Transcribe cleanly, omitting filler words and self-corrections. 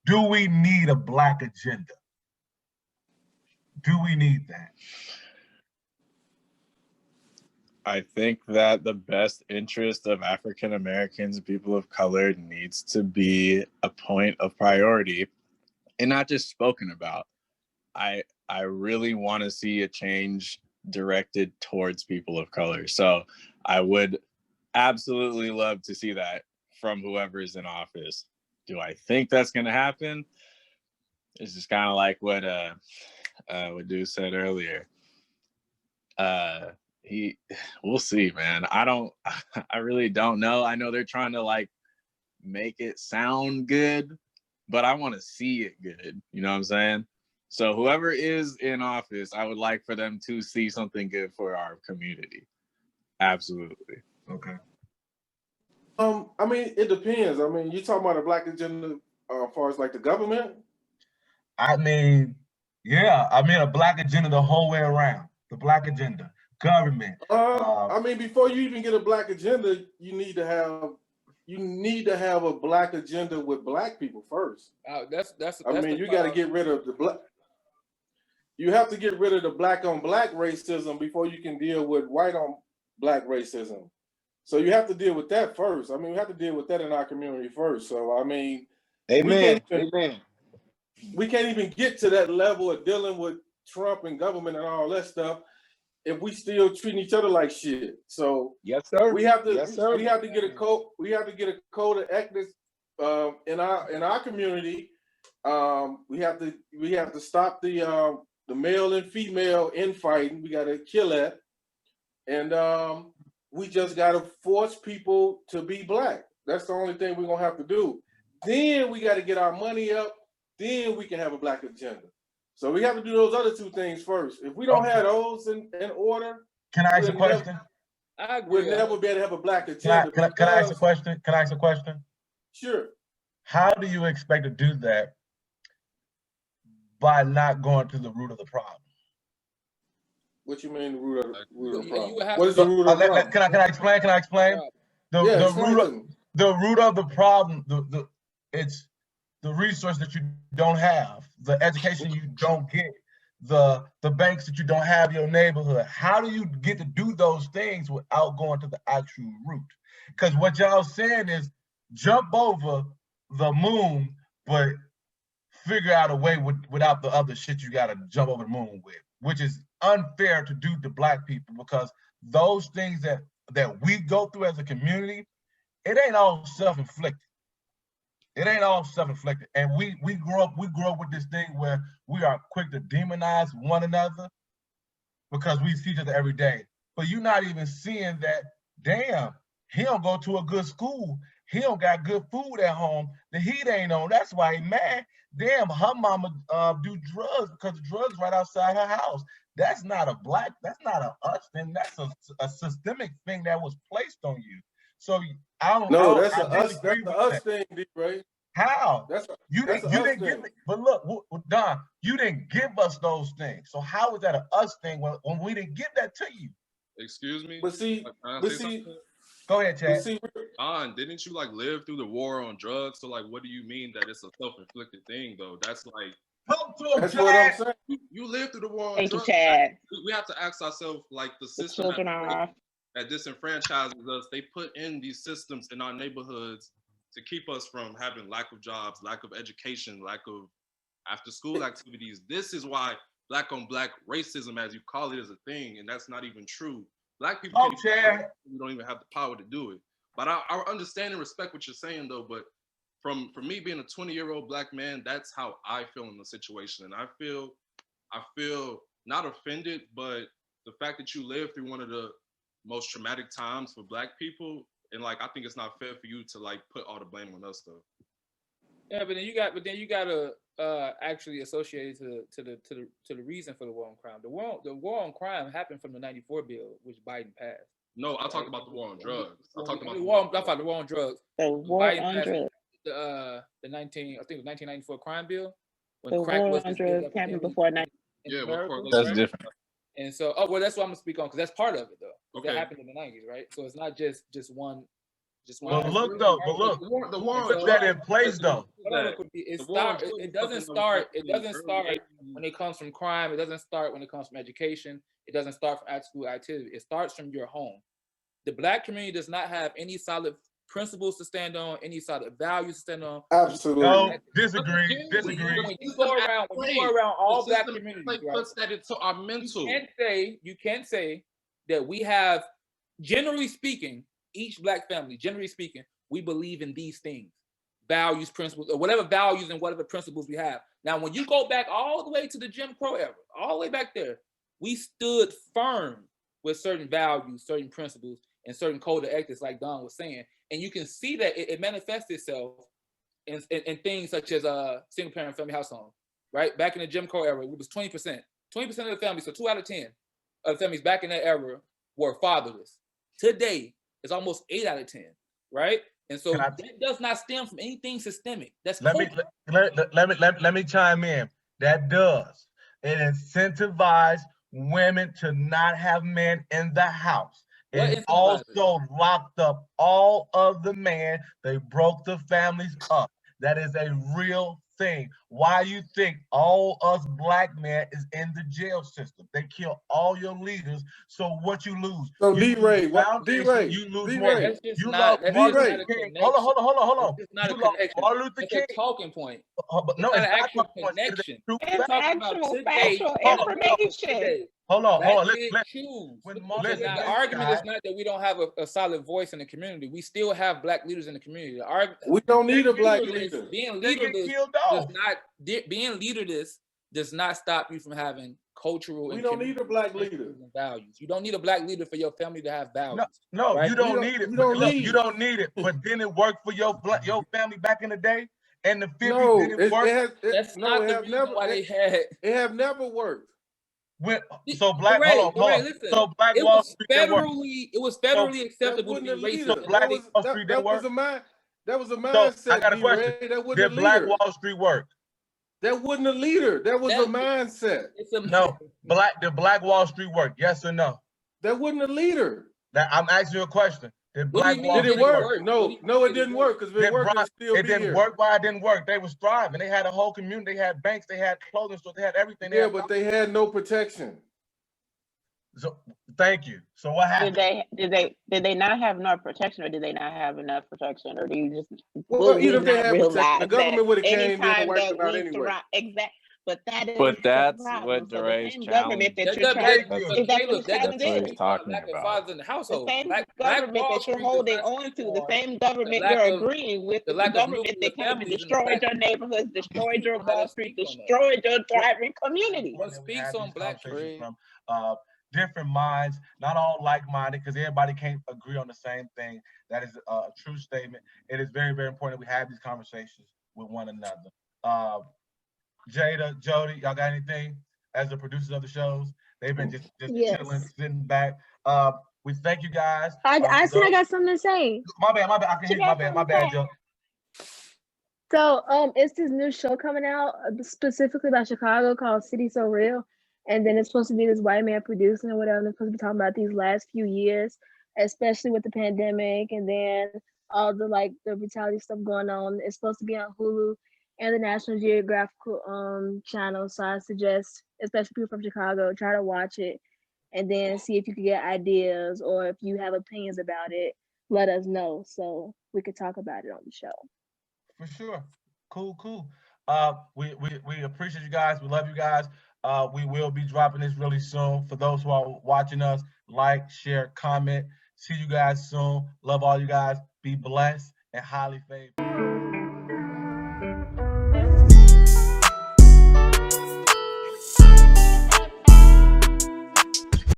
do we need a black agenda? Do we need that? I think that the best interest of African Americans and people of color needs to be a point of priority and not just spoken about. I really want to see a change directed towards people of color. So I would absolutely love to see that from whoever is in office. Do I think that's going to happen? It's just kind of like what Dude said earlier. We'll see, man. I really don't know. I know they're trying to like make it sound good, but I want to see it good. You know what I'm saying? So whoever is in office, I would like for them to see something good for our community. Absolutely. Okay. I mean, it depends. I mean, you talking about a black agenda as far as like the government? I mean, yeah. I mean, a black agenda the whole way around. The black agenda, government. I mean, before you even get a black agenda, you need to have a black agenda with black people first. That's. I mean, you got to get rid of the black. You have to get rid of the black on black racism before you can deal with white on black racism. So you have to deal with that first. I mean, we have to deal with that in our community first. So I mean, amen. We can't even get to that level of dealing with Trump and government and all that stuff if we still treating each other like shit. So yes, sir. We have to get a code. We have to get a code of ethics in our community. We have to stop the male and female infighting. We got to kill that, and we just got to force people to be black. That's the only thing we're gonna have to do. Then we got to get our money up. Then we can have a black agenda. So we have to do those other two things first. If we don't have those in order, can I ask a question? We'll never be able to have a black agenda. Can I ask a question? Can I ask a question? Sure. How do you expect to do that by not going to the root of the problem? What you mean the root of the problem? What is the root of the problem? Can I explain? Can I explain? The root of the problem, it's the resource that you don't have, the education you don't get, the banks that you don't have in your neighborhood. How do you get to do those things without going to the actual root? Because what y'all saying is jump over the moon, but figure out a way without the other shit you gotta jump over the moon with, which is unfair to do to black people, because those things that we go through as a community, it ain't all self-inflicted. It ain't all self-inflicted. And we grow up with this thing where we are quick to demonize one another because we see each other every day. But you're not even seeing that, damn, he don't go to a good school. He don't got good food at home. The heat ain't on. That's why he mad. Damn, her mama do drugs because the drugs right outside her house. That's not a us thing. That's a systemic thing that was placed on you. So that's the us thing, right? How? You didn't give it. But look, Don, you didn't give us those things. So how is that an us thing when we didn't give that to you? Excuse me. But see, go ahead, Chad. Don, didn't you like live through the war on drugs? So like, what do you mean that it's a self-inflicted thing though? That's like. That's what I'm saying. You lived through the war on Thank drugs. You, Chad. We have to ask ourselves, like the system that disenfranchises us. They put in these systems in our neighborhoods to keep us from having lack of jobs, lack of education, lack of after-school activities. This is why black on black racism, as you call it, is a thing, and that's not even true. Black people don't even have the power to do it. But I understand and respect what you're saying, though. But from me being a 20-year-old black man, that's how I feel in the situation, and I feel not offended, but the fact that you lived through one of the most traumatic times for black people, and like I think it's not fair for you to like put all the blame on us though. Yeah, but then you gotta actually associate it to the reason for the war on crime. The war on crime happened from the '94 bill, which Biden passed. No, I talked about the war on drugs. I talked about the war on drugs. The war on drugs. The 1994 crime bill. When the war on drugs happened before 19. Yeah, that's different. And so, that's what I'm gonna speak on because that's part of it though. Okay. That happened in the '90s, right? So it's not just one But look, the war put that in place though. It doesn't start when it comes from crime. It doesn't start when it comes from education. It doesn't start from after-school activity. It starts from your home. The Black community does not have any solid principles to stand on, any solid values to stand on. Absolutely. No, disagree. When you go around all Black communities, right, puts that into our mental. You can't say that we have, generally speaking, each Black family, generally speaking, we believe in these things, values, principles, or whatever values and whatever principles we have. Now, when you go back all the way to the Jim Crow era, all the way back there, we stood firm with certain values, certain principles, and certain code of ethics, like Don was saying. And you can see that it manifests itself in things such as single parent family household, right? Back in the Jim Crow era, it was 20%. 20% of the families, so 2 out of 10 of the families back in that era were fatherless. Today, it's almost 8 out of 10, right? And so that does not stem from anything systemic. That's let me chime in. That does. It incentivizes women to not have men in the house. It also locked up all of the men. They broke the families up. That is a real thing. Why you think all us Black men is in the jail system? They kill all your leaders. So what you lose? So D-Ray, you lose more. You lost Martin Luther King. Hold on. It's not a connection. Martin Luther King. It's a talking point. No, it's not an actual connection. It's actual factual information. Hold on. The argument is not that we don't have a solid voice in the community. We still have Black leaders in the community. We don't need a Black leader. Being leaderless does not stop you from having cultural. We don't need a Black leader. Values. You don't need a Black leader for your family to have values. No, right? You don't need it. You don't need it. But didn't it work for your family back in the day? And the 50s didn't work. That's not the reason why they had. It have never worked. So Black, hold on. So Black Wall Street it was federally acceptable to be racist. So Black Wall Street didn't work. That was a mindset. So I got a question. Did Black Wall Street work? That wasn't a leader. That was a mindset. No, did Black Wall Street work? Yes or no? That wasn't a leader. I'm asking you a question. Did it work? No, it didn't work because it didn't work. Why it didn't work? They was thriving. They had a whole community. They had banks. They had clothing stores. They had everything. But they had no protection. So thank you. So what happened? Did they not have enough protection, or did they not have enough protection, or do you just even if they had protection, the government would have came in and wiped them out anyway. Exactly. But that's what DeRay's government that you're trying what he's talking about. In the household. The same government that you're holding on to, the same government you're agreeing with, the government that came and destroyed your neighborhoods, destroyed your Wall Street, destroyed your thriving community. What speaks on Black trade? Different minds, not all like-minded, because everybody can't agree on the same thing. That is a true statement. It is very, very important that we have these conversations with one another. Jada, Jody, y'all got anything as the producers of the shows? They've been just chilling, sitting back. We thank you guys. I said I got something to say. My bad. I can hear you. My bad, Joe. So it's this new show coming out specifically about Chicago called City So Real. And then it's supposed to be this white man producing or whatever. And they're supposed to be talking about these last few years, especially with the pandemic and then all the brutality stuff going on. It's supposed to be on Hulu and the National Geographic channel. So I suggest, especially people from Chicago, try to watch it and then see if you can get ideas, or if you have opinions about it, let us know so we could talk about it on the show. For sure. Cool. We appreciate you guys. We love you guys. We will be dropping this really soon. For those who are watching us, like, share, comment. See you guys soon. Love all you guys. Be blessed and highly favored.